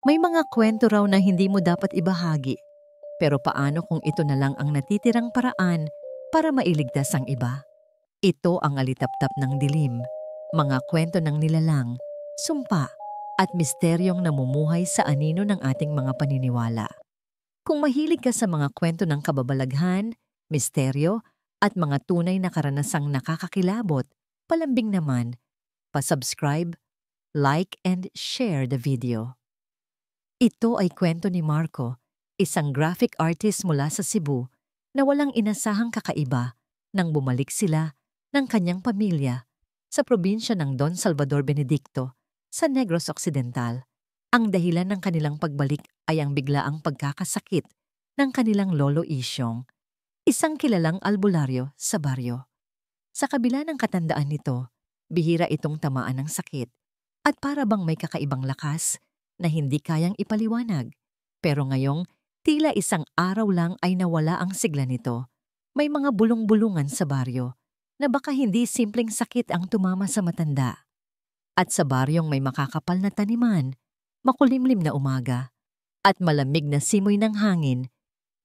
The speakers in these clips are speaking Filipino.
May mga kwento raw na hindi mo dapat ibahagi. Pero paano kung ito na lang ang natitirang paraan para mailigtas ang iba? Ito ang alitaptap ng dilim, mga kwento ng nilalang, sumpa, at misteryong namumuhay sa anino ng ating mga paniniwala. Kung mahilig ka sa mga kwento ng kababalaghan, misteryo, at mga tunay na karanasang nakakakilabot, palambing naman, pa-subscribe, like, and share the video. Ito ay kwento ni Marco, isang graphic artist mula sa Cebu na walang inasahang kakaiba nang bumalik sila ng kanyang pamilya sa probinsya ng Don Salvador Benedicto sa Negros Occidental. Ang dahilan ng kanilang pagbalik ay ang biglaang pagkakasakit ng kanilang lolo Isyong, isang kilalang albularyo sa baryo. Sa kabila ng katandaan nito, bihira itong tamaan ng sakit at para bang may kakaibang lakas na hindi kayang ipaliwanag. Pero ngayong tila isang araw lang ay nawala ang sigla nito. May mga bulong-bulungan sa baryo na baka hindi simpleng sakit ang tumama sa matanda. At sa baryong may makakapal na taniman, makulimlim na umaga, at malamig na simoy ng hangin,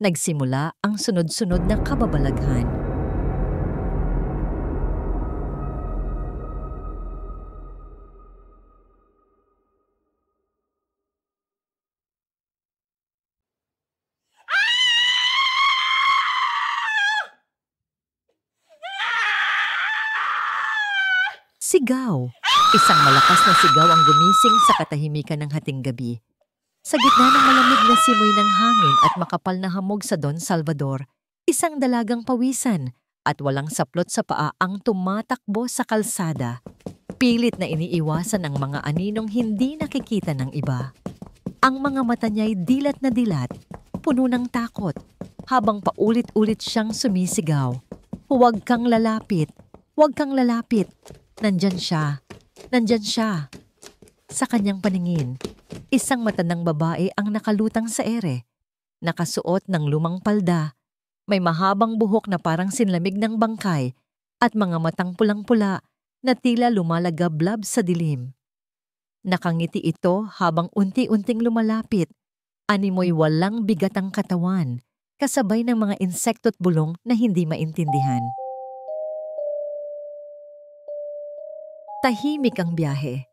nagsimula ang sunod-sunod na kababalaghan. Sigaw! Isang malakas na sigaw ang gumising sa katahimikan ng hating gabi. Sa gitna ng malamig na simoy ng hangin at makapal na hamog sa Don Salvador, isang dalagang pawisan at walang saplot sa paa ang tumatakbo sa kalsada. Pilit na iniiwasan ang mga aninong hindi nakikita ng iba. Ang mga mata niya'y dilat na dilat, puno ng takot, habang paulit-ulit siyang sumisigaw. Huwag kang lalapit! Huwag kang lalapit! Nandyan siya! Nandyan siya! Sa kanyang paningin, isang matandang babae ang nakalutang sa ere. Nakasuot ng lumang palda, may mahabang buhok na parang sinlamig ng bangkay at mga matang pulang-pula na tila lumalagablab sa dilim. Nakangiti ito habang unti-unting lumalapit, animoy walang bigat ang katawan, kasabay ng mga insekto't bulong na hindi maintindihan. Tahimik ang biyahe.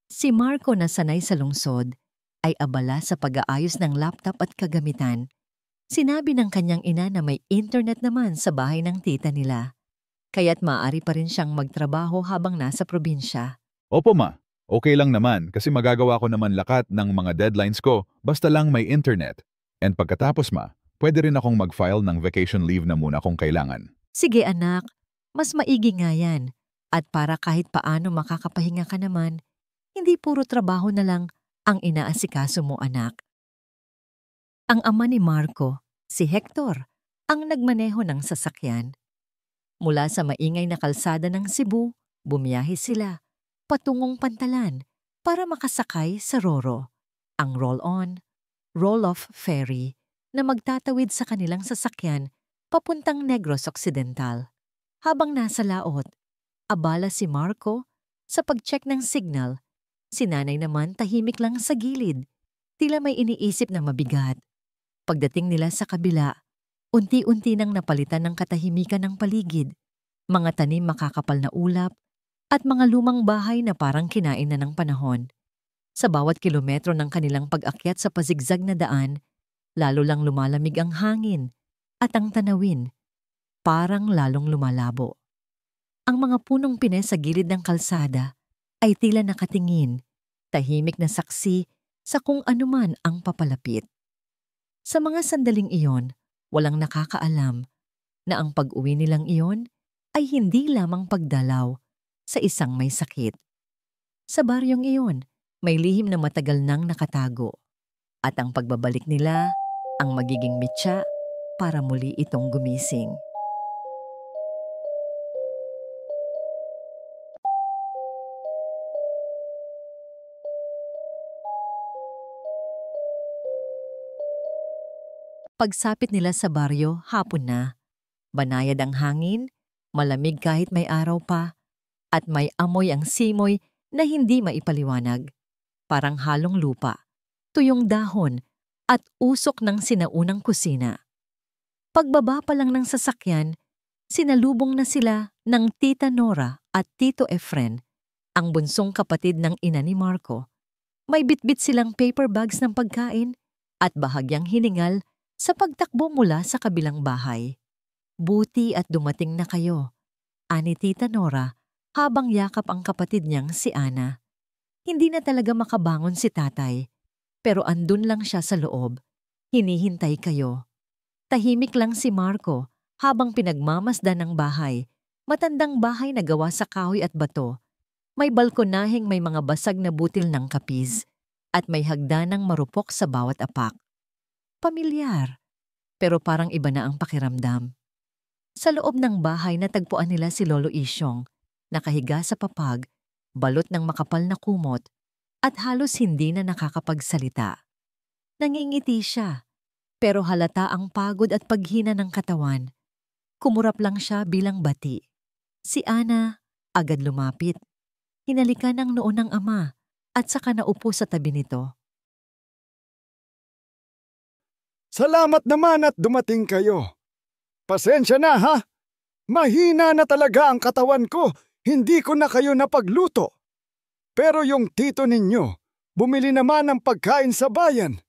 Si Marco na sanay sa lungsod ay abala sa pag-aayos ng laptop at kagamitan. Sinabi ng kanyang ina na may internet naman sa bahay ng tita nila, kaya't maaari pa rin siyang magtrabaho habang nasa probinsya. Opo ma, okay lang naman kasi magagawa ko naman lakat ng mga deadlines ko basta lang may internet. And pagkatapos ma, pwede rin akong mag-file ng vacation leave na muna kung kailangan. Sige anak, mas maigi nga yan. At para kahit paano makakapahinga ka naman, hindi puro trabaho na lang ang inaasikaso mo anak. Ang ama ni Marco, si Hector, ang nagmaneho ng sasakyan. Mula sa maingay na kalsada ng Cebu, bumiyahe sila patungong Pantalan para makasakay sa Roro, ang roll-on, roll-off ferry na magtatawid sa kanilang sasakyan papuntang Negros Occidental. Habang nasa laot, abala si Marco sa pag-check ng signal. Si nanay naman tahimik lang sa gilid, tila may iniisip na mabigat. Pagdating nila sa kabila, unti-unti nang napalitan ng katahimikan ng paligid, mga tanim makakapal na ulap, at mga lumang bahay na parang kinain na ng panahon. Sa bawat kilometro ng kanilang pag-akyat sa pazigzag na daan, lalo lang lumalamig ang hangin at ang tanawin, parang lalong lumalabo. Ang mga punong pine sa gilid ng kalsada ay tila nakatingin, tahimik na saksi sa kung anuman ang papalapit. Sa mga sandaling iyon, walang nakakaalam na ang pag-uwi nilang iyon ay hindi lamang pagdalaw sa isang may sakit. Sa baryong iyon, may lihim na matagal nang nakatago, at ang pagbabalik nila ang magiging mitya para muli itong gumising. Pagsapit nila sa baryo, hapon na. Banayad ang hangin, malamig kahit may araw pa, at may amoy ang simoy na hindi maipaliwanag. Parang halong lupa. tuyong dahon at usok ng sinaunang kusina. Pagbaba pa lang ng sasakyan, sinalubong na sila ng Tita Nora at Tito Efren, ang bunsong kapatid ng ina ni Marco. May bitbit silang paper bags ng pagkain at bahagyang hiningal sa pagtakbo mula sa kabilang bahay. Buti at dumating na kayo, ani Tita Nora habang yakap ang kapatid niyang si Ana. Hindi na talaga makabangon si tatay, pero andun lang siya sa loob. Hinihintay kayo. Tahimik lang si Marco habang pinagmamasdan ng bahay. Matandang bahay na gawa sa kahoy at bato. May balkonaheng may mga basag na butil ng kapiz at may hagdanang marupok sa bawat apak. Pamilyar, pero parang iba na ang pakiramdam. Sa loob ng bahay natagpuan nila si Lolo Isyong, nakahiga sa papag, balot ng makapal na kumot, at halos hindi na nakakapagsalita. Nangingiti siya, pero halata ang pagod at paghina ng katawan. Kumurap lang siya bilang bati. Si Ana agad lumapit. Hinalikan ang noo ng ama at saka naupo sa tabi nito. Salamat naman at dumating kayo. Pasensya na ha. Mahina na talaga ang katawan ko. Hindi ko na kayo napagluto. Pero yung tito ninyo, bumili naman ng pagkain sa bayan.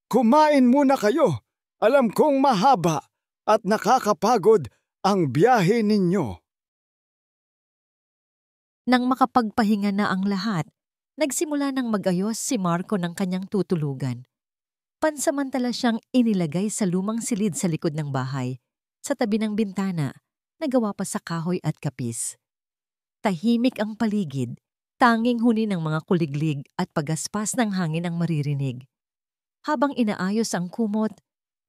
Kumain muna kayo. Alam kong mahaba at nakakapagod ang biyahe ninyo. Nang makapagpahinga na ang lahat, nagsimula ng mag-ayos si Marco ng kanyang tutulugan. Pansamantala siyang inilagay sa lumang silid sa likod ng bahay, sa tabi ng bintana, na gawa pa sa kahoy at kapis. Tahimik ang paligid, tanging huni ng mga kuliglig at pagaspas ng hangin ang maririnig. Habang inaayos ang kumot,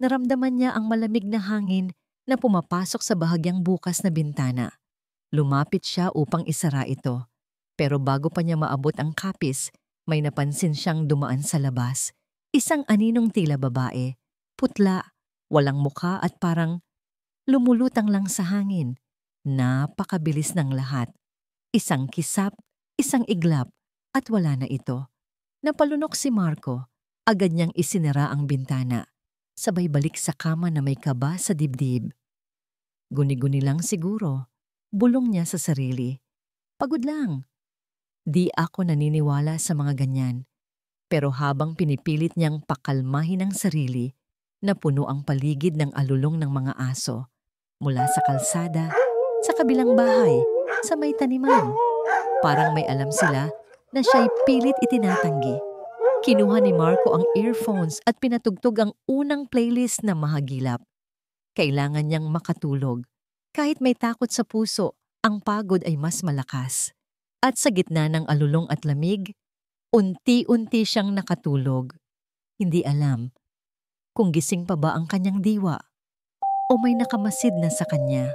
naramdaman niya ang malamig na hangin na pumapasok sa bahagyang bukas na bintana. Lumapit siya upang isara ito. Pero bago pa niya maabot ang kapis, may napansin siyang dumaan sa labas. Isang aninong tila babae, putla, walang muka at parang lumulutang lang sa hangin. Napakabilis ng lahat. Isang kisap, isang iglap, at wala na ito. Napalunok si Marco. Agad niyang isinara ang bintana. Sabay balik sa kama na may kaba sa dibdib. Guni-guni lang siguro. Bulong niya sa sarili. Pagod lang. Di ako naniniwala sa mga ganyan. Pero habang pinipilit niyang pakalmahin ang sarili, napuno ang paligid ng alulong ng mga aso. Mula sa kalsada, sa kabilang bahay, sa may taniman. Parang may alam sila na siya'y pilit itinatanggi. Kinuha ni Marco ang earphones at pinatugtog ang unang playlist na mahagilap. Kailangan niyang makatulog. Kahit may takot sa puso, ang pagod ay mas malakas. At sa gitna ng alulong at lamig, unti-unti siyang nakatulog. Hindi alam kung gising pa ba ang kanyang diwa o may nakamasid na sa kanya.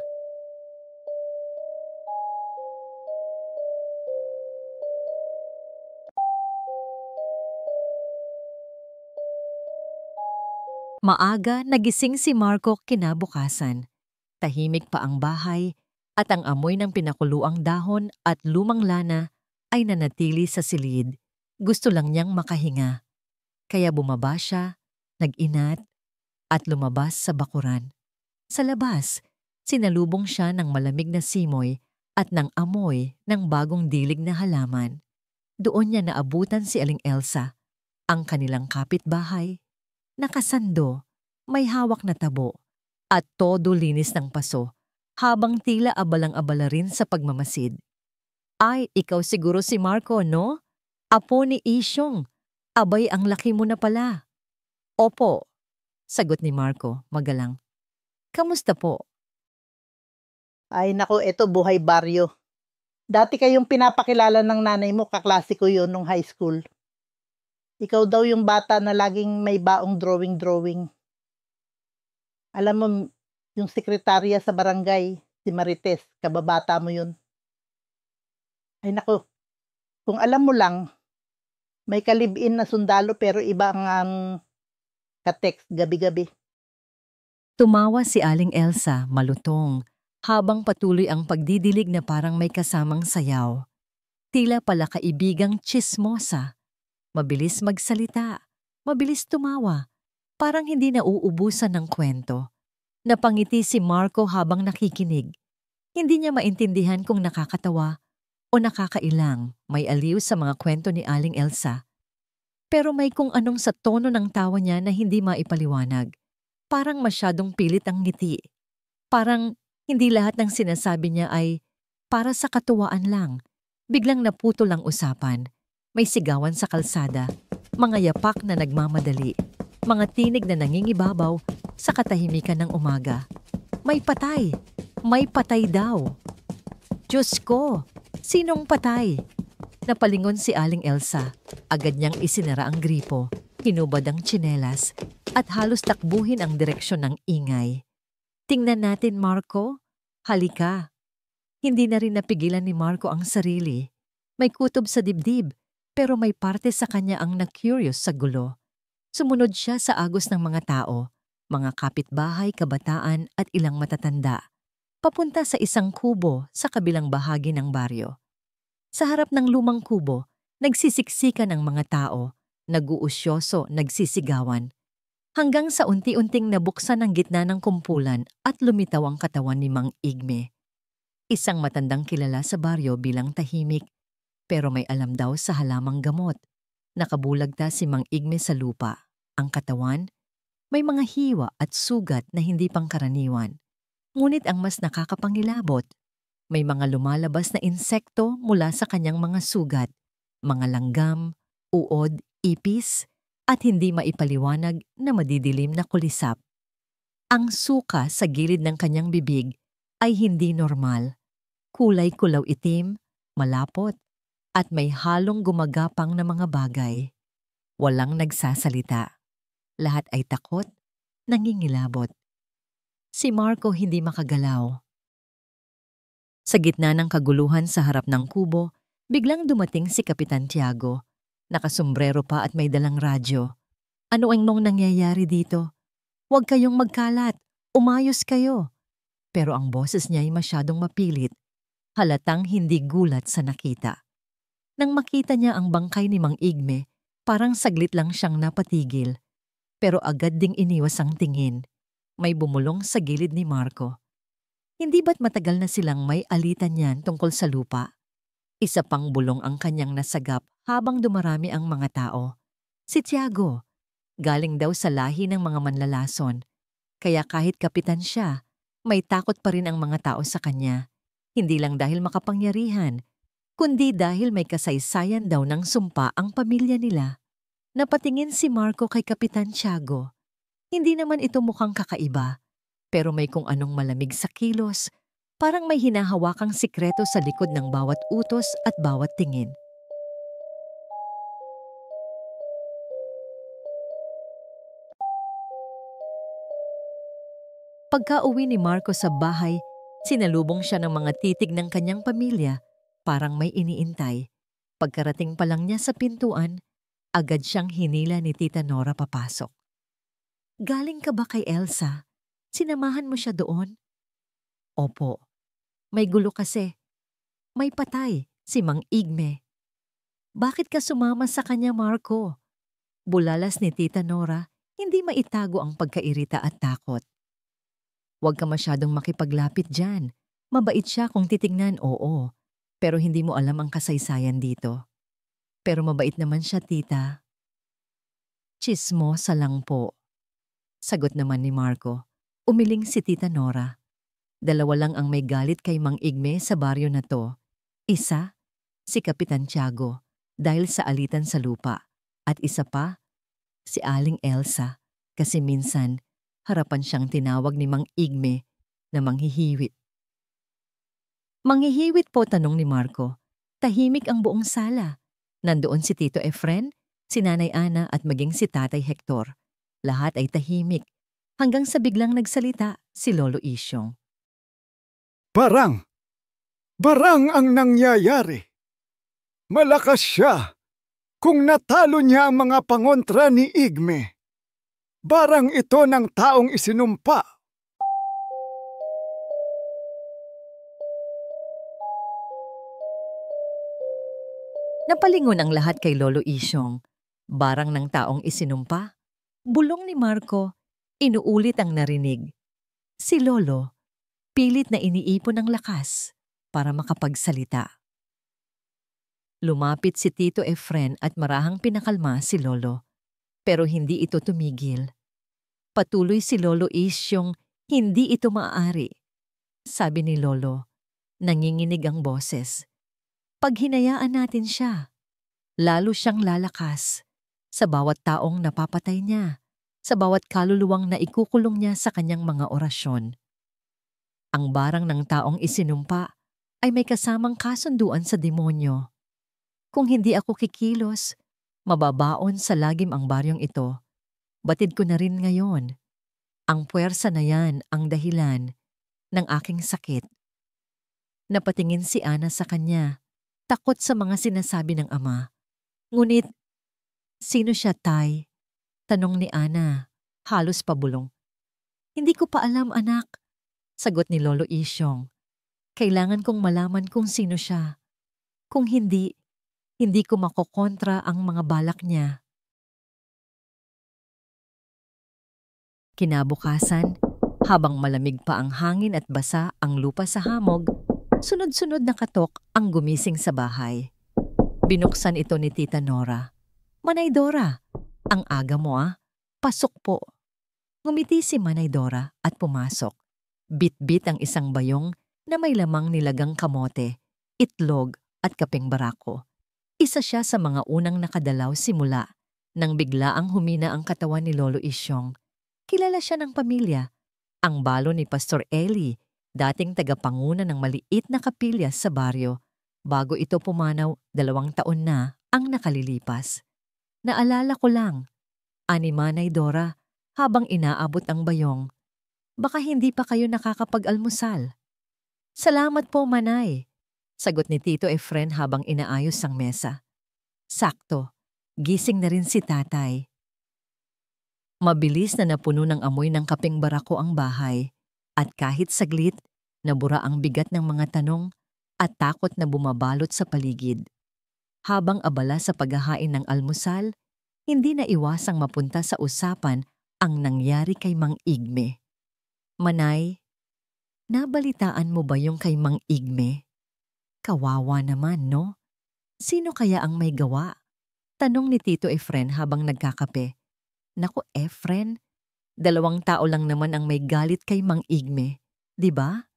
Maaga nagising si Marco kinabukasan. Tahimik pa ang bahay at ang amoy ng pinakuluang dahon at lumang lana ay nanatili sa silid. Gusto lang niyang makahinga. Kaya bumaba siya, nag-inat, at lumabas sa bakuran. Sa labas, sinalubong siya ng malamig na simoy at ng amoy ng bagong dilig na halaman. Doon niya naabutan si Aling Elsa, ang kanilang kapitbahay. Nakasando, may hawak na tabo, at todo linis ng paso, habang tila abalang-abala rin sa pagmamasid. Ay, ikaw siguro si Marco, no? Apo ni Isyong. Abay, ang laki mo na pala. Opo, sagot ni Marco, magalang. Kamusta po? Ay naku, eto buhay baryo. Dati kayong pinapakilala ng nanay mo, kaklase ko yun nung high school. Ikaw daw yung bata na laging may baong drawing-drawing. Alam mo, yung sekretarya sa barangay, si Marites, kababata mo yun. Ay naku, kung alam mo lang, may kalibin na sundalo pero iba ang ka-text gabi-gabi. Tumawa si Aling Elsa, malutong, habang patuloy ang pagdidilig na parang may kasamang sayaw. Tila pala kaibigang tsismosa. Mabilis magsalita, Mabilis tumawa, parang hindi nauubusan ng kwento. Napangiti si Marco habang nakikinig. Hindi niya maintindihan kung nakakatawa o nakakailang, may aliw sa mga kwento ni Aling Elsa. Pero may kung anong sa tono ng tawa niya na hindi maipaliwanag. Parang masyadong pilit ang ngiti. Parang hindi lahat ng sinasabi niya ay para sa katuwaan lang. Biglang naputol ang usapan. May sigawan sa kalsada, mga yapak na nagmamadali, mga tinig na nangingibabaw sa katahimikan ng umaga. May patay! May patay daw! Diyos ko! Sinong patay? Napalingon si Aling Elsa. Agad niyang isinara ang gripo, hinubad ang tsinelas, at halos takbuhin ang direksyon ng ingay. Tingnan natin, Marco. Halika. Hindi na rin napigilan ni Marco ang sarili. May kutob sa dibdib, pero may parte sa kanya ang na-curious sa gulo. Sumunod siya sa agos ng mga tao, mga kapitbahay, kabataan at ilang matatanda, papunta sa isang kubo sa kabilang bahagi ng baryo. Sa harap ng lumang kubo, nagsisiksikan ang mga tao, nag-uusyoso, nagsisigawan, hanggang sa unti-unting nabuksan ang gitna ng kumpulan at lumitaw ang katawan ni Mang Igme. Isang matandang kilala sa baryo bilang tahimik, pero may alam daw sa halamang gamot. Nakabulagta si Mang Igme sa lupa. Ang katawan, may mga hiwa at sugat na hindi pangkaraniwan. Ngunit ang mas nakakapangilabot, may mga lumalabas na insekto mula sa kanyang mga sugat, mga langgam, uod, ipis, at hindi maipaliwanag na madidilim na kulisap. Ang suka sa gilid ng kanyang bibig ay hindi normal. Kulay kulaw itim, malapot, at may halong gumagapang na mga bagay. Walang nagsasalita. Lahat ay takot, nangingilabot. Si Marco hindi makagalaw. Sa gitna ng kaguluhan sa harap ng kubo, biglang dumating si Kapitan Tiago. Nakasombrero pa at may dalang radyo. Ano ang nangyayari dito? Huwag kayong magkalat. Umayos kayo. Pero ang boses niya ay masyadong mapilit. Halatang hindi gulat sa nakita. Nang makita niya ang bangkay ni Mang Igme, parang saglit lang siyang napatigil. Pero agad ding iniwas ang tingin. May bumulong sa gilid ni Marco. Hindi ba't matagal na silang may alitan niyan tungkol sa lupa? Isa pang bulong ang kanyang nasagap habang dumarami ang mga tao. Si Tiago, galing daw sa lahi ng mga manlalason. Kaya kahit kapitan siya, may takot pa rin ang mga tao sa kanya. Hindi lang dahil makapangyarihan, kundi dahil may kasaysayan daw ng sumpa ang pamilya nila. Napatingin si Marco kay Kapitan Tiago. Hindi naman ito mukhang kakaiba, pero may kung anong malamig sa kilos, parang may hinahawakang sikreto sa likod ng bawat utos at bawat tingin. Pagka-uwi ni Marco sa bahay, sinalubong siya ng mga titig ng kanyang pamilya, parang may iniintay. Pagkarating pa lang niya sa pintuan, agad siyang hinila ni Tita Nora papasok. Galing ka ba kay Elsa? Sinamahan mo siya doon? Opo. May gulo kasi. May patay, si Mang Igme. Bakit ka sumama sa kanya, Marco? Bulalas ni Tita Nora, hindi maitago ang pagkairita at takot. Huwag ka masyadong makipaglapit dyan. Mabait siya kung titignan, oo. Pero hindi mo alam ang kasaysayan dito. Pero mabait naman siya, tita. Tsismosa lang po. Sagot naman ni Marco. Umiling si Tita Nora. Dalawa lang ang may galit kay Mang Igme sa baryo na to. Isa, si Kapitan Tiago, dahil sa alitan sa lupa. At isa pa, si Aling Elsa, kasi minsan, harapan siyang tinawag ni Mang Igme na manghihiwit. Manghihiwit po, tanong ni Marco. Tahimik ang buong sala. Nandoon si Tito Efren, si Nanay Ana at maging si Tatay Hector. Lahat ay tahimik, hanggang sa biglang nagsalita si Lolo Isyong. Barang ang nangyayari. Malakas siya kung natalo niya ang mga pangontra ni Igme. Barang ito ng taong isinumpa. Napalingon ang lahat kay Lolo Isyong. Barang ng taong isinumpa, bulong ni Marco, inuulit ang narinig. Si Lolo, pilit na iniipon ng lakas para makapagsalita. Lumapit si Tito Efren at marahang pinakalma si Lolo, pero hindi ito tumigil. Patuloy si Lolo Isyong hindi ito maaari. Sabi ni Lolo, nanginginig ang boses. Pag hinayaan natin siya, lalo siyang lalakas sa bawat taong napapatay niya, sa bawat kaluluwang na ikukulong niya sa kanyang mga orasyon. Ang barang ng taong isinumpa ay may kasamang kasunduan sa demonyo. Kung hindi ako kikilos, mababaon sa lagim ang baryong ito. Batid ko na rin ngayon. Ang puwersa na yan ang dahilan ng aking sakit. Napatingin si Ana sa kanya, takot sa mga sinasabi ng ama. Ngunit, sino siya, Tay? Tanong ni Ana, halos pabulong. Hindi ko pa alam, anak. Sagot ni Lolo Isyong. Kailangan kong malaman kung sino siya. Kung hindi ko makokontra ang mga balak niya. Kinabukasan, habang malamig pa ang hangin at basa ang lupa sa hamog, sunod-sunod na katok ang gumising sa bahay. Binuksan ito ni Tita Nora. Manay Dora, ang aga mo pasok po. Ngumiti si Manay Dora at pumasok. Bit-bit ang isang bayong na may lamang nilagang kamote, itlog at kapeng barako. Isa siya sa mga unang nakadalaw simula nang biglaang humina ang katawan ni Lolo Isyong. Kilala siya ng pamilya, ang balo ni Pastor Eli, dating tagapanguna ng maliit na kapilya sa baryo. Bago ito pumanaw, 2 taon na ang nakalilipas. Naalala ko lang, ani Manay Dora, habang inaabot ang bayong. Baka hindi pa kayo nakakapag-almusal. Salamat po, Manay, sagot ni Tito Efren habang inaayos ang mesa. Sakto, gising na rin si Tatay. Mabilis na napuno ng amoy ng kapeng barako ang bahay at kahit saglit, nabura ang bigat ng mga tanong at takot na bumabalot sa paligid. Habang abala sa paghahain ng almusal, hindi na iwasang mapunta sa usapan ang nangyari kay Mang Igme. Manay, nabalitaan mo ba yung kay Mang Igme? Kawawa naman, no? Sino kaya ang may gawa? Tanong ni Tito Efren habang nagkakape. Naku, Efren, 2 tao lang naman ang may galit kay Mang Igme, di ba?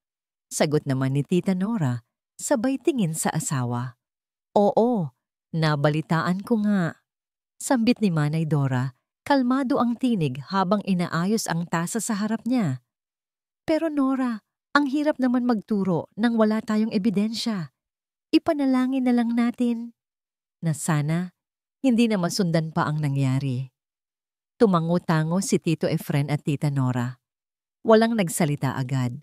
Sagot naman ni Tita Nora, sabay tingin sa asawa. Oo, nabalitaan ko nga. Sambit ni Manay Dora, kalmado ang tinig habang inaayos ang tasa sa harap niya. Pero Nora, ang hirap naman magturo nang wala tayong ebidensya. Ipanalangin na lang natin na sana hindi na masundan pa ang nangyari. Tumango-tango si Tito Efren at Tita Nora. Walang nagsalita agad.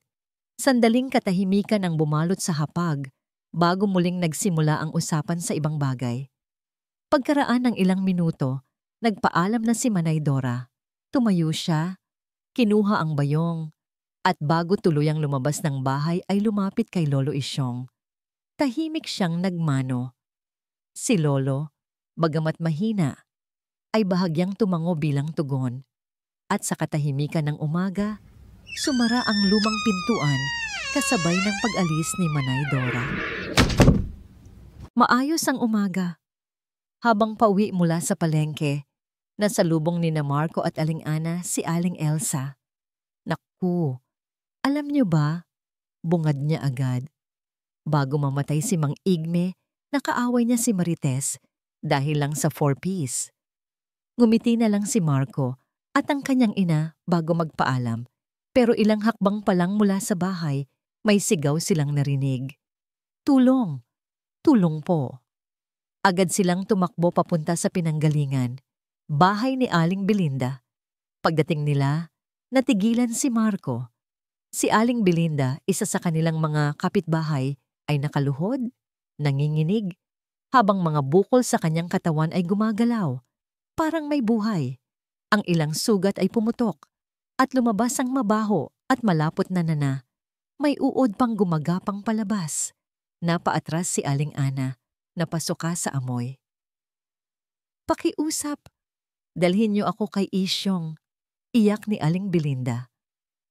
Sandaling katahimikan ang bumalot sa hapag bago muling nagsimula ang usapan sa ibang bagay. Pagkaraan ng ilang minuto, nagpaalam na si Manay Dora. Tumayo siya, kinuha ang bayong, at bago tuluyang lumabas ng bahay ay lumapit kay Lolo Isyong. Tahimik siyang nagmano. Si Lolo, bagamat mahina, ay bahagyang tumango bilang tugon. At sa katahimikan ng umaga, sumara ang lumang pintuan kasabay ng pag-alis ni Manay Dora. Maayos ang umaga. Habang pauwi mula sa palengke, nasa lubong ni na Marco at Aling Ana si Aling Elsa. Naku, alam niyo ba, bungad niya agad. Bago mamatay si Mang Igme, nakaaway niya si Marites dahil lang sa 4-piece. Ngumiti na lang si Marco at ang kanyang ina bago magpaalam. Pero ilang hakbang pa lang mula sa bahay, may sigaw silang narinig. Tulong! Tulong po! Agad silang tumakbo papunta sa pinanggalingan, bahay ni Aling Belinda. Pagdating nila, natigilan si Marco. Si Aling Belinda, isa sa kanilang mga kapitbahay, ay nakaluhod, nanginginig, habang mga bukol sa kanyang katawan ay gumagalaw. Parang may buhay. Ang ilang sugat ay pumutok at lumabas ang mabaho at malapot na nana. May uod pang gumagapang palabas. Napaatras si Aling Ana, napasuka sa amoy. Pakiusap. Dalhin niyo ako kay Isyong. Iyak ni Aling Belinda.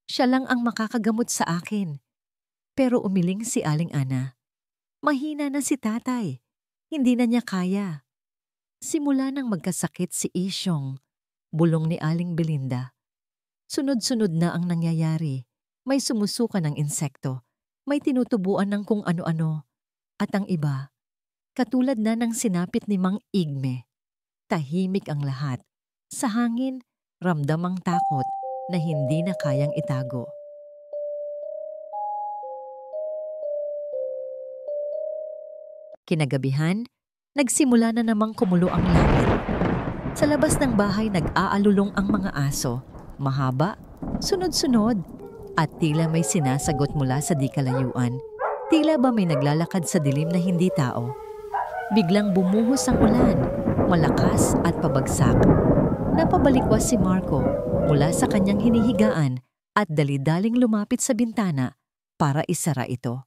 Siya lang ang makakagamot sa akin. Pero umiling si Aling Ana. Mahina na si tatay. Hindi na niya kaya. Simula nang magkasakit si Isyong, bulong ni Aling Belinda. Sunod-sunod na ang nangyayari. May sumusuka ng insekto. May tinutubuan ng kung ano-ano. At ang iba, katulad na ng sinapit ni Mang Igme. Tahimik ang lahat. Sa hangin, ramdam ang takot na hindi na kayang itago. Kinagabihan, nagsimula na namang kumulo ang langit. Sa labas ng bahay nag-aalulong ang mga aso. Mahaba, sunod-sunod, at tila may sinasagot mula sa di kalayuan. Tila ba may naglalakad sa dilim na hindi tao. Biglang bumuhos ang ulan, malakas at pabagsak. Napabalikwas si Marco mula sa kanyang hinihigaan at dali-daling lumapit sa bintana para isara ito.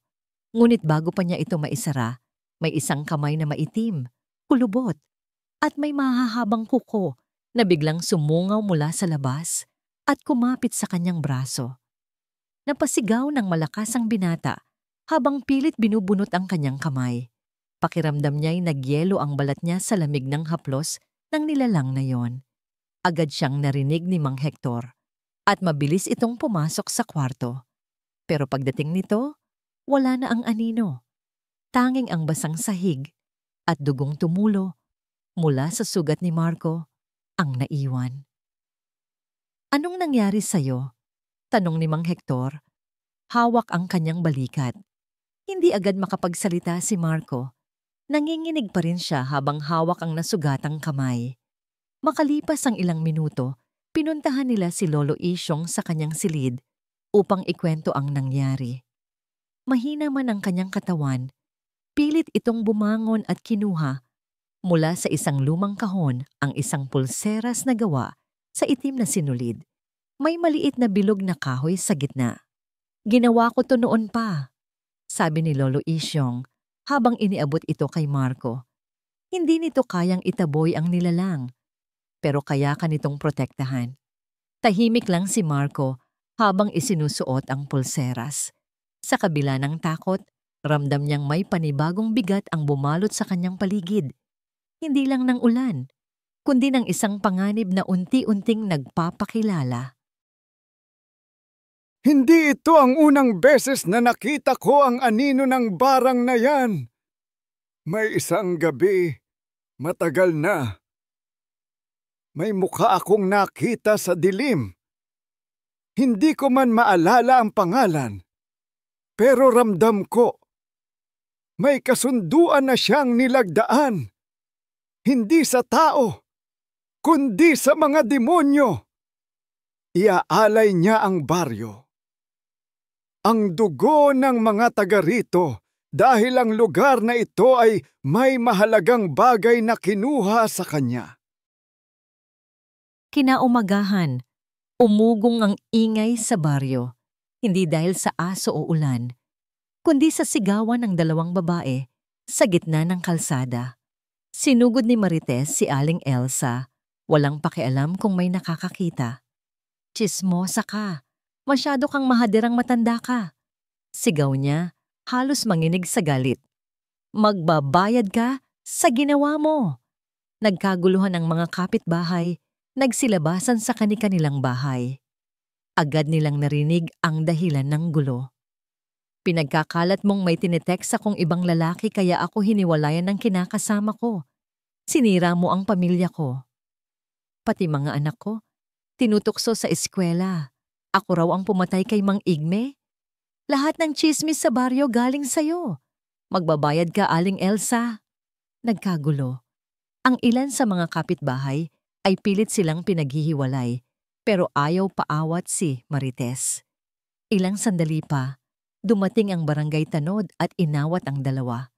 Ngunit bago pa niya ito maisara, may isang kamay na maitim, kulubot, at may mahahabang kuko na biglang sumungaw mula sa labas at kumapit sa kanyang braso. Napasigaw ng malakas ang binata habang pilit binubunot ang kanyang kamay. Pakiramdam niya'y nagyelo ang balat niya sa lamig ng haplos ng nilalang na yon. Agad siyang narinig ni Mang Hector at mabilis itong pumasok sa kwarto. Pero pagdating nito, wala na ang anino. Tanging ang basang sahig at dugong tumulo mula sa sugat ni Marco ang naiwan. Anong nangyari sa'yo? Tanong ni Mang Hector. Hawak ang kanyang balikat. Hindi agad makapagsalita si Marco. Nanginginig pa rin siya habang hawak ang nasugatang kamay. Makalipas ang ilang minuto, pinuntahan nila si Lolo Isyong sa kanyang silid upang ikwento ang nangyari. Mahina man ang kanyang katawan, pilit itong bumangon at kinuha mula sa isang lumang kahon ang isang pulseras na gawa sa itim na sinulid. May maliit na bilog na kahoy sa gitna. Ginawa ko to noon pa, sabi ni Lolo Isyong habang iniabot ito kay Marco. Hindi nito kayang itaboy ang nilalang, pero kaya ka nitong protektahan. Tahimik lang si Marco habang isinusuot ang pulseras. Sa kabila ng takot, ramdam niyang may panibagong bigat ang bumalot sa kanyang paligid. Hindi lang ng ulan, kundi ng isang panganib na unti-unting nagpapakilala. Hindi ito ang unang beses na nakita ko ang anino ng barang na yan. May isang gabi, matagal na. May mukha akong nakita sa dilim. Hindi ko man maalala ang pangalan, pero ramdam ko. May kasunduan na siyang nilagdaan. Hindi sa tao, kundi sa mga demonyo. Iaalay niya ang baryo. Ang dugo ng mga taga rito dahil ang lugar na ito ay may mahalagang bagay na kinuha sa kanya. Kinaumagahan, umugong ang ingay sa baryo, hindi dahil sa aso o ulan, kundi sa sigawan ng dalawang babae sa gitna ng kalsada. Sinugod ni Marites si Aling Elsa, walang pakialam kung may nakakakita. Tsismosa ka, masyado kang mahadirang matanda ka. Sigaw niya, halos manginig sa galit. Magbabayad ka sa ginawa mo. Nagkaguluhan ang mga kapitbahay, nagsilabasan sa kani-kanilang bahay. Agad nilang narinig ang dahilan ng gulo. Pinagkakalat mong may tinetext akong ibang lalaki kaya ako hiniwalayan ng kinakasama ko. Sinira mo ang pamilya ko. Pati mga anak ko, tinutukso sa eskwela. Ako raw ang pumatay kay Mang Igme? Lahat ng tsismis sa baryo galing sa'yo. Magbabayad ka, Aling Elsa. Nagkagulo. Ang ilan sa mga kapitbahay ay pilit silang pinaghihiwalay, pero ayaw paawat si Marites. Ilang sandali pa, dumating ang barangay tanod at inawat ang dalawa.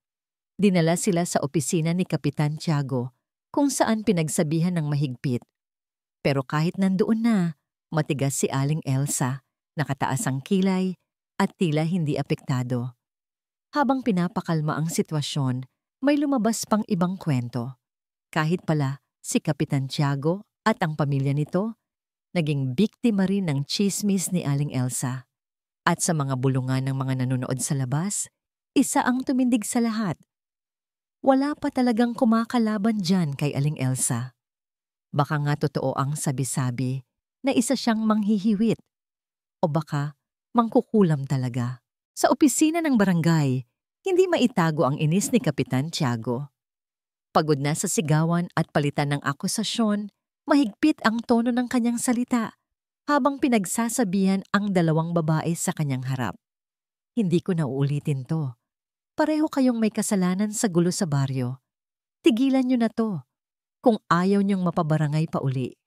Dinala sila sa opisina ni Kapitan Tiago kung saan pinagsabihan ng mahigpit. Pero kahit nandoon na, matigas si Aling Elsa, nakataas ang kilay at tila hindi apektado. Habang pinapakalma ang sitwasyon, may lumabas pang ibang kwento. Kahit pala Si Kapitan Tiago at ang pamilya nito naging biktima rin ng tsismis ni Aling Elsa. At sa mga bulungan ng mga nanonood sa labas, isa ang tumindig sa lahat. Wala pa talagang kumakalaban dyan kay Aling Elsa. Baka nga totoo ang sabi-sabi na isa siyang manghihiwit. O baka mangkukulam talaga. Sa opisina ng barangay, hindi maitago ang inis ni Kapitan Tiago. Pagod na sa sigawan at palitan ng akusasyon, mahigpit ang tono ng kanyang salita habang pinagsasabihan ang dalawang babae sa kanyang harap. Hindi ko na uulitin to. Pareho kayong may kasalanan sa gulo sa baryo. Tigilan nyo na to kung ayaw nyong mapabarangay pa uli.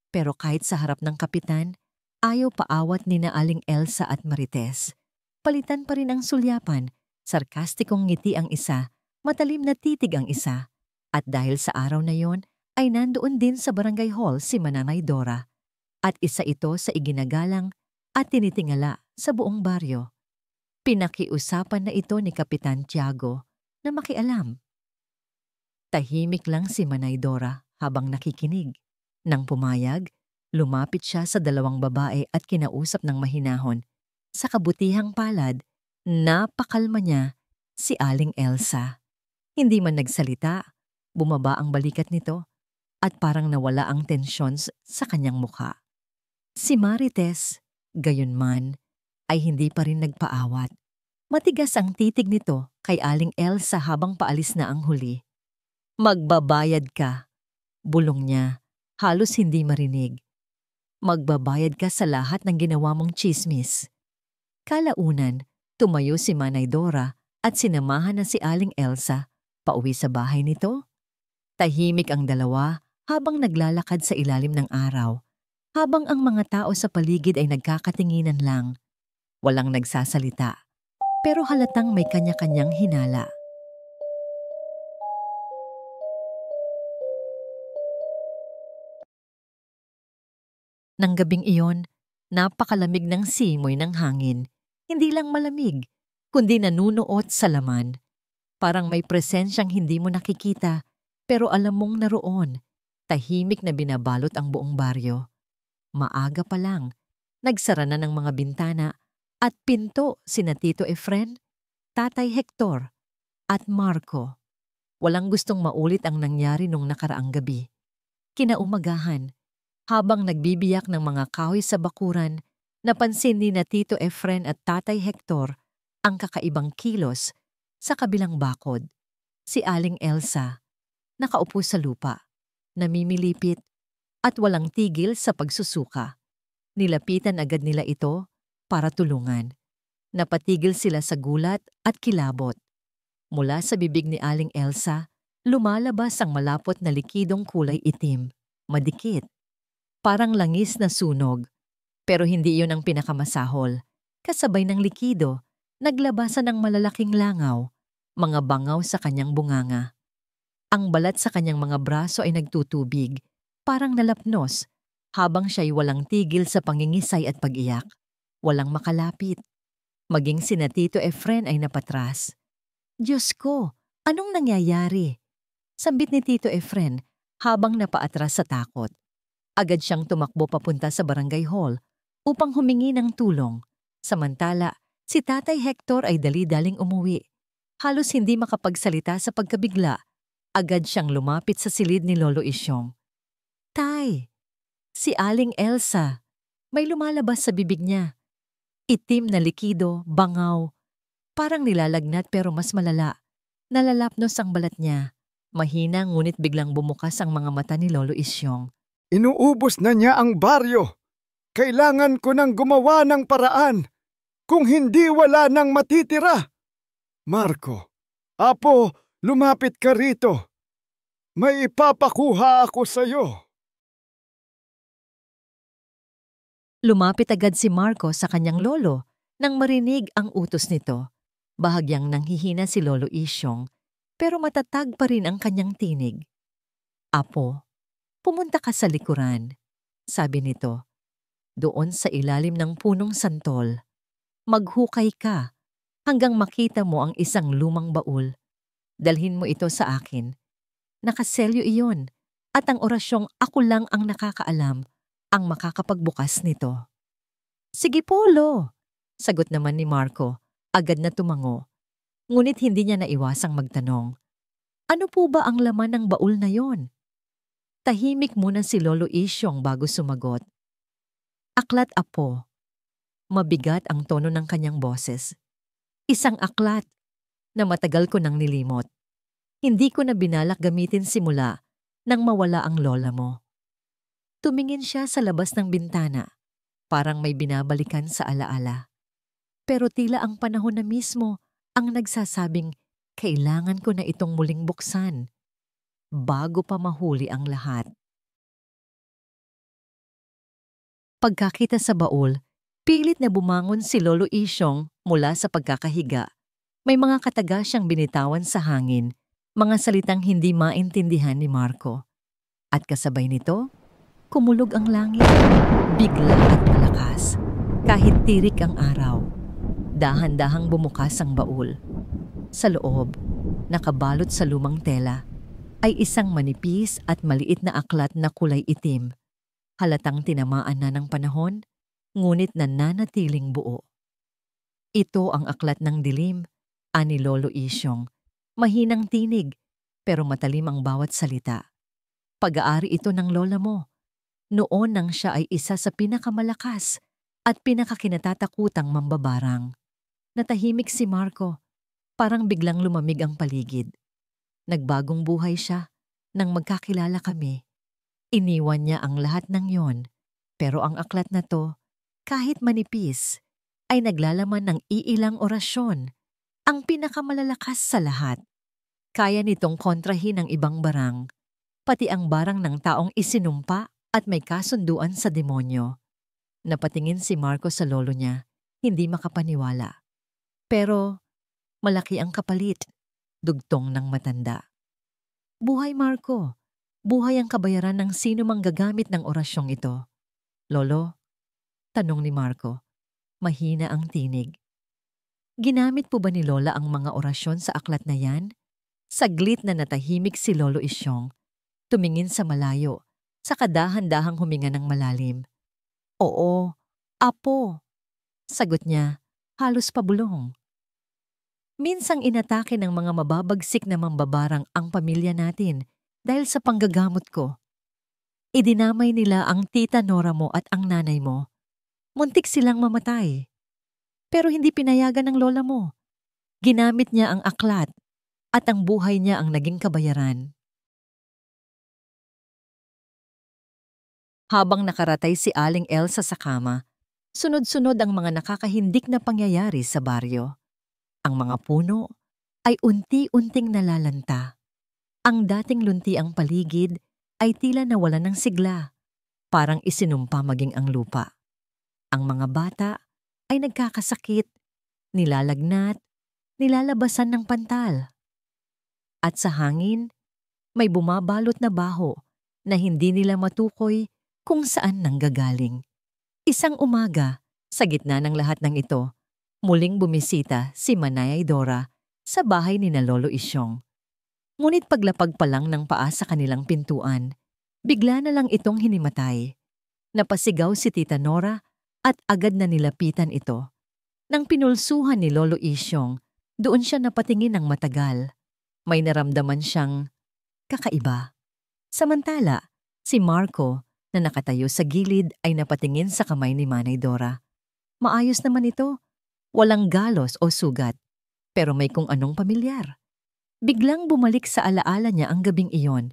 Pero kahit sa harap ng kapitan, ayaw paawat ni na Aling Elsa at Marites. Palitan pa rin ang sulyapan, sarkastikong ngiti ang isa, matalim na titig ang isa. At dahil sa araw na yon, ay nandoon din sa barangay hall si Mananay Dora. At isa ito sa iginagalang at tinitingala sa buong baryo. Pinakiusapan na ito ni Kapitan Tiago na makialam. Tahimik lang si Manay Dora habang nakikinig. Nang pumayag, lumapit siya sa dalawang babae at kinausap ng mahinahon. Sa kabutihang palad, napakalma niya si Aling Elsa. Hindi man nagsalita, bumaba ang balikat nito at parang nawala ang tensyon sa kanyang mukha. Si Marites, gayunman, ay hindi pa rin nagpaawat. Matigas ang titig nito kay Aling Elsa habang paalis na ang huli. Magbabayad ka, bulong niya, halos hindi marinig. Magbabayad ka sa lahat ng ginawa mong tsismis. Kalaunan, tumayo si Manay Dora at sinamahan na si Aling Elsa pauwi sa bahay nito. Tahimik ang dalawa habang naglalakad sa ilalim ng araw. Habang ang mga tao sa paligid ay nagkakatinginan lang. Walang nagsasalita, pero halatang may kanya-kanyang hinala. Nang gabing iyon, napakalamig ng simoy ng hangin. Hindi lang malamig, kundi nanunuot sa laman. Parang may presensyang hindi mo nakikita, pero alam mong naroon. Tahimik na binabalot ang buong baryo. Maaga pa lang, nagsara na ng mga bintana at pinto sina Tito Efren, Tatay Hector at Marco. Walang gustong maulit ang nangyari nung nakaraang gabi. Kinaumagahan, habang nagbibiyak ng mga kahoy sa bakuran, napansin ni na Tito Efren at Tatay Hector ang kakaibang kilos sa kabilang bakod. Si Aling Elsa, nakaupo sa lupa, namimilipit at walang tigil sa pagsusuka. Nilapitan agad nila ito para tulungan. Napatigil sila sa gulat at kilabot. Mula sa bibig ni Aling Elsa, lumalabas ang malapot na likidong kulay itim, madikit. Parang langis na sunog. Pero hindi iyon ang pinakamasahol. Kasabay ng likido, naglabasan ng malalaking langaw, mga bangaw sa kanyang bunganga. Ang balat sa kanyang mga braso ay nagtutubig, parang nalapnos, habang siya'y walang tigil sa pangingisay at pag-iyak. Walang makalapit. Maging sina Tito Efren ay napatras. Diyos ko, anong nangyayari? Sambit ni Tito Efren habang napaatras sa takot. Agad siyang tumakbo papunta sa barangay hall upang humingi ng tulong. Samantala, si Tatay Hector ay dali-daling umuwi. Halos hindi makapagsalita sa pagkabigla. Agad siyang lumapit sa silid ni Lolo Isyong. Tay, si Aling Elsa. May lumalabas sa bibig niya. Itim na likido, bangaw. Parang nilalagnat pero mas malala. Nalalapnos ang balat niya. Mahina ngunit biglang bumukas ang mga mata ni Lolo Isyong. Inuubos na niya ang baryo. Kailangan ko nang gumawa ng paraan. Kung hindi, wala nang matitira. Marco, Apo, lumapit ka rito. May ipapakuha ako sa'yo. Lumapit agad si Marco sa kanyang lolo nang marinig ang utos nito. Bahagyang nanghihina si Lolo Isyong, pero matatag pa rin ang kanyang tinig. Apo, pumunta ka sa likuran, sabi nito. Doon sa ilalim ng punong santol. Maghukay ka hanggang makita mo ang isang lumang baul. Dalhin mo ito sa akin. Nakaselyo iyon at ang orasyong ako lang ang nakakaalam ang makakapagbukas nito. Sige po, Lo, sagot naman ni Marco, agad na tumango. Ngunit hindi niya naiwasang magtanong, ano po ba ang laman ng baul na yon? Tahimik muna si Lolo Isyong bago sumagot. Aklat, Apo. Mabigat ang tono ng kanyang boses. Isang aklat na matagal ko nang nilimot. Hindi ko na binalak gamitin simula nang mawala ang lola mo. Tumingin siya sa labas ng bintana, parang may binabalikan sa alaala. Pero tila ang panahon na mismo ang nagsasabing kailangan ko na itong muling buksan bago pa mahuli ang lahat. Pagkakita sa baul, pilit na bumangon si Lolo Isyong mula sa pagkakahiga. May mga kataga siyang binitawan sa hangin, mga salitang hindi maintindihan ni Marco. At kasabay nito, kumulog ang langit, bigla at malakas, kahit tirik ang araw. Dahan-dahang bumukas ang baul. Sa loob, nakabalot sa lumang tela, ay isang manipis at maliit na aklat na kulay itim. Halatang tinamaan na ng panahon, ngunit nananatiling buo. Ito ang aklat ng dilim, ani Lolo Isyong. Mahinang tinig, pero matalim ang bawat salita. Pag-aari ito ng lola mo. Noon nang siya ay isa sa pinakamalakas at pinakakinatatakutang mambabarang. Natahimik si Marco, parang biglang lumamig ang paligid. Nagbagong buhay siya nang magkakilala kami. Iniwan niya ang lahat ng yon, pero ang aklat na to, kahit manipis, ay naglalaman ng iilang orasyon, ang pinakamalalakas sa lahat. Kaya nitong kontrahin ang ibang barang, pati ang barang ng taong isinumpa at may kasunduan sa demonyo. Napatingin si Marco sa lolo niya, hindi makapaniwala. Pero malaki ang kapalit, dugtong ng matanda. Buhay, Marco. Buhay ang kabayaran ng sino mang gagamit ng orasyong ito. Lolo, tanong ni Marco. Mahina ang tinig. Ginamit po ba ni Lola ang mga orasyon sa aklat na yan? Saglit na natahimik si Lolo Isyong. Tumingin sa malayo, sa kadahan-dahang huminga ng malalim. Oo, Apo, sagot niya, halos pabulong. Minsang inatake ng mga mababagsik na mambabarang ang pamilya natin dahil sa panggagamot ko. Idinamay nila ang tita Nora mo at ang nanay mo. Muntik silang mamatay. Pero hindi pinayagan ng lola mo. Ginamit niya ang aklat at ang buhay niya ang naging kabayaran. Habang nakaratay si Aling Elsa sa kama, sunod-sunod ang mga nakakahindik na pangyayari sa baryo. Ang mga puno ay unti-unting nalalanta. Ang dating lunti ang paligid ay tila nawalan ng sigla, parang isinumpa maging ang lupa. Ang mga bata ay nagkakasakit, nilalagnat, nilalabasan ng pantal. At sa hangin, may bumabalot na baho na hindi nila matukoy kung saan nanggagaling. Isang umaga, sa gitna ng lahat ng ito, muling bumisita si Manay Dora sa bahay ni na Lolo Isyong. Ngunit paglapag pa lang ng paa sa kanilang pintuan, bigla na lang itong hinimatay. Napasigaw si Tita Nora at agad na nilapitan ito. Nang pinulsuhan ni Lolo Isyong, doon siya napatingin ng matagal. May naramdaman siyang kakaiba. Samantala, si Marco na nakatayo sa gilid ay napatingin sa kamay ni Manay Dora. Maayos naman ito, walang galos o sugat, pero may kung anong pamilyar. Biglang bumalik sa alaala niya ang gabing iyon,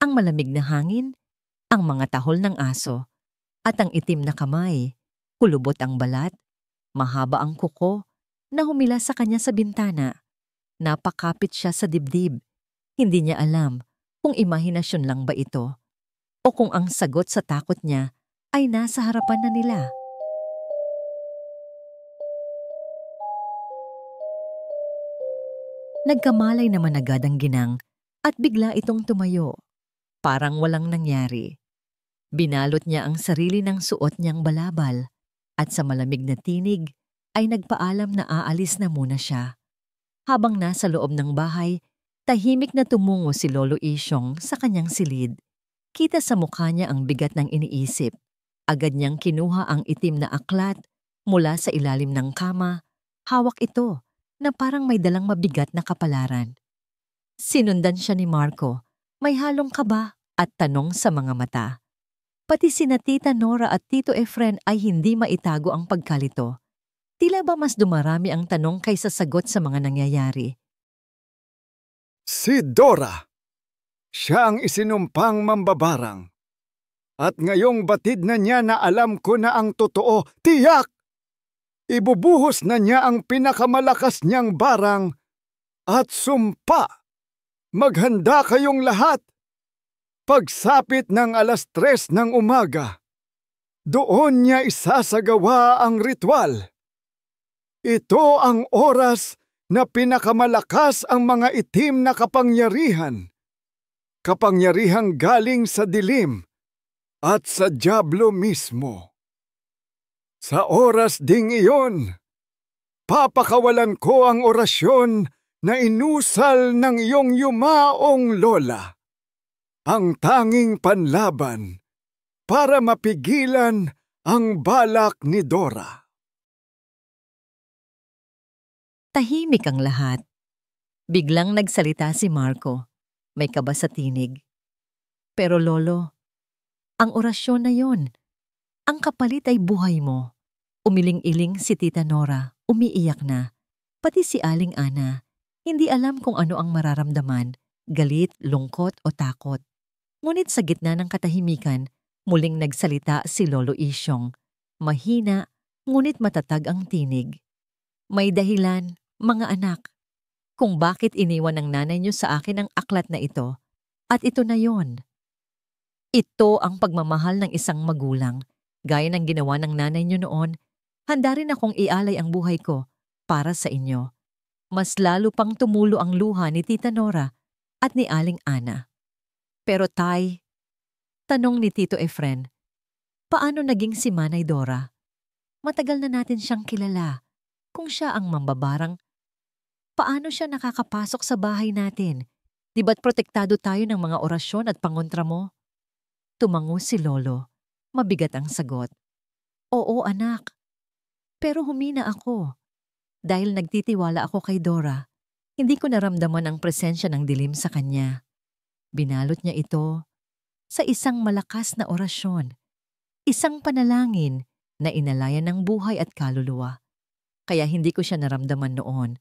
ang malamig na hangin, ang mga tahol ng aso, at ang itim na kamay, kulubot ang balat, mahaba ang kuko, na humila sa kanya sa bintana. Napakapit siya sa dibdib. Hindi niya alam kung imahinasyon lang ba ito, o kung ang sagot sa takot niya ay nasa harapan na nila. Nagkamalay naman agad ang ginang at bigla itong tumayo. Parang walang nangyari. Binalot niya ang sarili ng suot niyang balabal at sa malamig na tinig ay nagpaalam na aalis na muna siya. Habang nasa loob ng bahay, tahimik na tumungo si Lolo Isyong sa kanyang silid. Kita sa mukha niya ang bigat ng iniisip. Agad niyang kinuha ang itim na aklat mula sa ilalim ng kama. Hawak ito na parang may dalang mabigat na kapalaran. Sinundan siya ni Marco, may halong kaba at tanong sa mga mata. Pati sina Tita Nora at Tito Efren ay hindi maitago ang pagkalito. Tila ba mas dumarami ang tanong kaysa sagot sa mga nangyayari. Si Dora. Siya ang isinumpang mambabarang. At ngayong batid na niya na alam ko na ang totoo, tiyak! Ibubuhos na niya ang pinakamalakas niyang barang at sumpa. Maghanda kayong lahat. Pagsapit ng 3:00 ng umaga, doon niya isasagawa ang ritual. Ito ang oras na pinakamalakas ang mga itim na kapangyarihan. Kapangyarihang galing sa dilim at sa dyablo mismo. Sa oras ding iyon, papakawalan ko ang orasyon na inusal ng iyong yumaong lola. Ang tanging panlaban para mapigilan ang balak ni Dora. Tahimik ang lahat. Biglang nagsalita si Marco. May kaba sa tinig. Pero Lolo, ang orasyon na yon, ang kapalit ay buhay mo. Umiling-iling si Tita Nora, umiiyak na. Pati si Aling Ana, hindi alam kung ano ang mararamdaman, galit, lungkot o takot. Ngunit sa gitna ng katahimikan, muling nagsalita si Lolo Isyong. Mahina, ngunit matatag ang tinig. May dahilan, mga anak, kung bakit iniwan ng nanay niyo sa akin ang aklat na ito. At ito na yon. Ito ang pagmamahal ng isang magulang. Gaya ng ginawa ng nanay niyo noon, handa rin akong ialay ang buhay ko para sa inyo. Mas lalo pang tumulo ang luha ni Tita Nora at ni Aling Ana. Pero Tay, tanong ni Tito Efren, paano naging si Manay Dora? Matagal na natin siyang kilala. Kung siya ang mambabarang, paano siya nakakapasok sa bahay natin? Di ba't protektado tayo ng mga orasyon at pangontra mo? Tumango si Lolo. Mabigat ang sagot. Oo anak, pero humina ako. Dahil nagtitiwala ako kay Dora, hindi ko naramdaman ang presensya ng dilim sa kanya. Binalot niya ito sa isang malakas na orasyon, isang panalangin na inalayan ng buhay at kaluluwa. Kaya hindi ko siya naramdaman noon.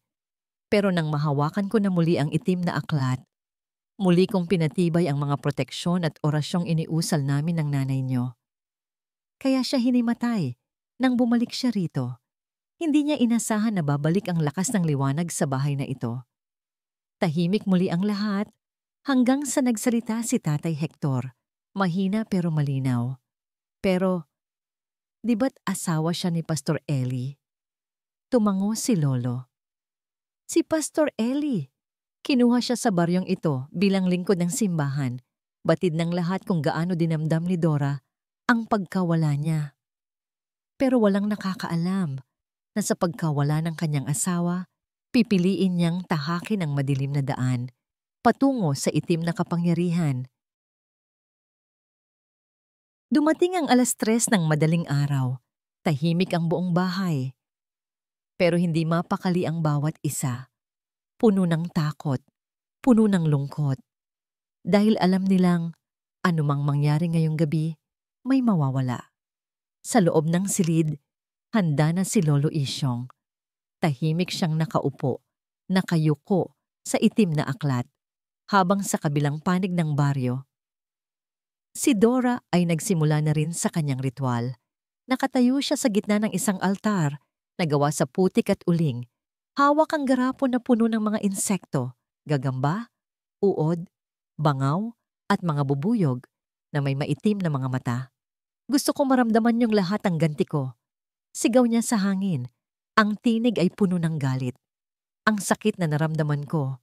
Pero nang mahawakan ko na muli ang itim na aklat, muli kong pinatibay ang mga proteksyon at orasyong iniusal namin ng nanay niyo. Kaya siya hinimatay nang bumalik siya rito. Hindi niya inasahan na babalik ang lakas ng liwanag sa bahay na ito. Tahimik muli ang lahat hanggang sa nagsalita si Tatay Hector. Mahina pero malinaw. Pero, di ba't asawa siya ni Pastor Eli? Tumango si Lolo. Si Pastor Eli. Kinuha siya sa baryong ito bilang lingkod ng simbahan. Batid ng lahat kung gaano dinamdam ni Dora ang pagkawala niya. Pero walang nakakaalam na sa pagkawala ng kanyang asawa, pipiliin niyang tahakin ang madilim na daan, patungo sa itim na kapangyarihan. Dumating ang 3:00 ng madaling araw. Tahimik ang buong bahay. Pero hindi mapakali ang bawat isa. Puno ng takot, puno ng lungkot. Dahil alam nilang anumang mangyari ngayong gabi, may mawawala. Sa loob ng silid, handa na si Lolo Isyong. Tahimik siyang nakaupo, nakayuko sa itim na aklat, habang sa kabilang panig ng baryo. Si Dora ay nagsimula na rin sa kanyang ritual. Nakatayo siya sa gitna ng isang altar na gawa sa putik at uling. Hawak ang garapon na puno ng mga insekto, gagamba, uod, bangaw, at mga bubuyog na may maitim na mga mata. Gusto ko maramdaman yung lahat ang ganti ko. Sigaw niya sa hangin. Ang tinig ay puno ng galit. Ang sakit na naramdaman ko.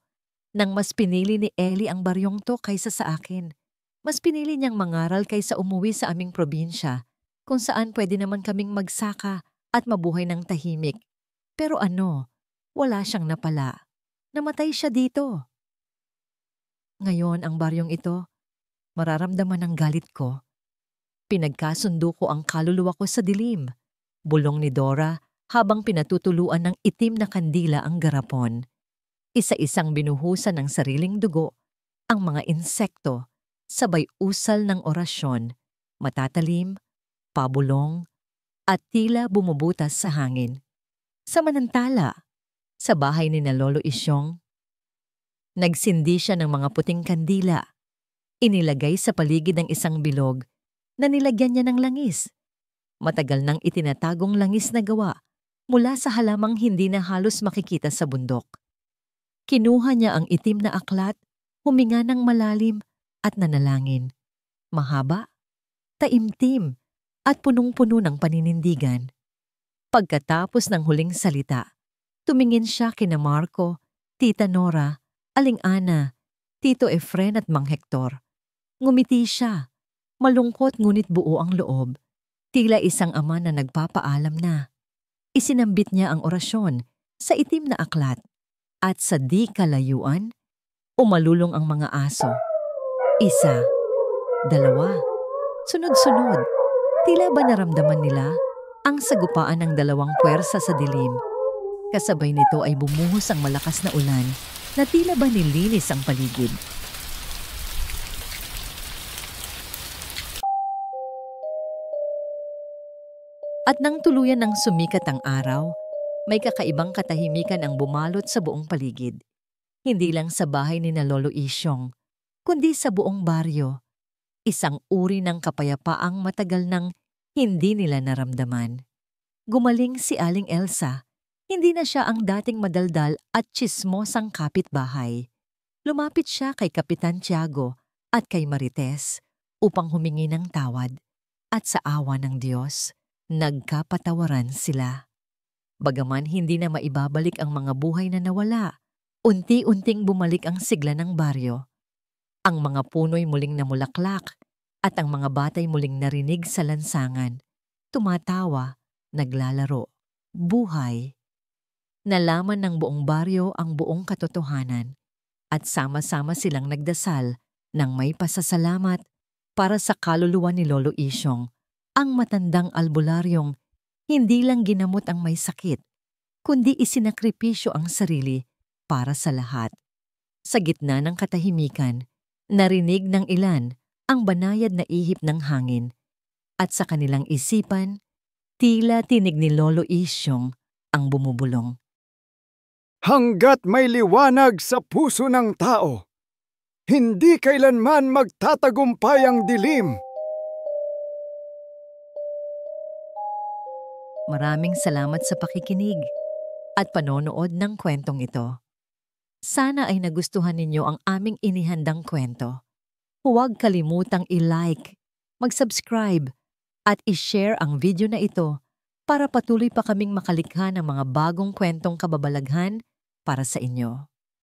Nang mas pinili ni Eli ang baryong to kaysa sa akin. Mas pinili niyang mangaral kaysa umuwi sa aming probinsya, kung saan pwede naman kaming magsaka at mabuhay ng tahimik. Pero ano, wala siyang napala. Namatay siya dito. Ngayon ang baryong ito, mararamdaman ang galit ko. Pinagkasundo ko ang kaluluwa ko sa dilim. Bulong ni Dora habang pinatutuluan ng itim na kandila ang garapon. Isa-isang binuhusan ng sariling dugo ang mga insekto, sabay usal ng orasyon, matatalim, pabulong, at tila bumubutas sa hangin. Samantala, sa bahay ni na Lolo Isyong, nagsindi siya ng mga puting kandila. Inilagay sa paligid ng isang bilog na nilagyan niya ng langis. Matagal nang itinatagong langis na gawa mula sa halamang hindi na halos makikita sa bundok. Kinuha niya ang itim na aklat, huminga ng malalim at nanalangin. Mahaba, taimtim at punong-puno ng paninindigan. Pagkatapos ng huling salita, tumingin siya kina Marco, Tita Nora, Aling Ana, Tito Efren at Mang Hector. Ngumiti siya, malungkot ngunit buo ang loob. Tila isang ama na nagpapaalam na. Isinambit niya ang orasyon sa itim na aklat at sa di kalayuan, umalulong ang mga aso. Isa, dalawa, sunod-sunod. Tila ba naramdaman nila ang sagupaan ng dalawang puwersa sa dilim? Kasabay nito ay bumuhos ang malakas na ulan na tila ba nilinis ang paligid. At nang tuluyan ng sumikat ang araw, may kakaibang katahimikan ang bumalot sa buong paligid. Hindi lang sa bahay ni na Lolo Isyong, kundi sa buong baryo. Isang uri ng kapayapaang matagal nang hindi nila naramdaman. Gumaling si Aling Elsa. Hindi na siya ang dating madaldal at tsismosang kapitbahay. Lumapit siya kay Kapitan Tiago at kay Marites upang humingi ng tawad. At sa awa ng Diyos, nagkapatawaran sila. Bagaman hindi na maibabalik ang mga buhay na nawala, unti-unting bumalik ang sigla ng baryo. Ang mga puno'y muling namulaklak at ang mga batay muling narinig sa lansangan. Tumatawa, naglalaro, buhay. Nalaman ng buong baryo ang buong katotohanan at sama-sama silang nagdasal ng may pasasalamat para sa kaluluwa ni Lolo Isyong, ang matandang albularyong hindi lang ginamot ang may sakit, kundi isinakripisyo ang sarili para sa lahat. Sa gitna ng katahimikan, narinig ng ilan ang banayad na ihip ng hangin at sa kanilang isipan, tila tinig ni Lolo Isyong ang bumubulong. Hanggat may liwanag sa puso ng tao, hindi kailanman magtatagumpay ang dilim. Maraming salamat sa pakikinig at panonood ng kwentong ito. Sana ay nagustuhan ninyo ang aming inihandang kwento. Huwag kalimutang i-like, mag-subscribe at i-share ang video na ito para patuloy pa kaming makalikha ng mga bagong kwentong kababalaghan para sa inyo.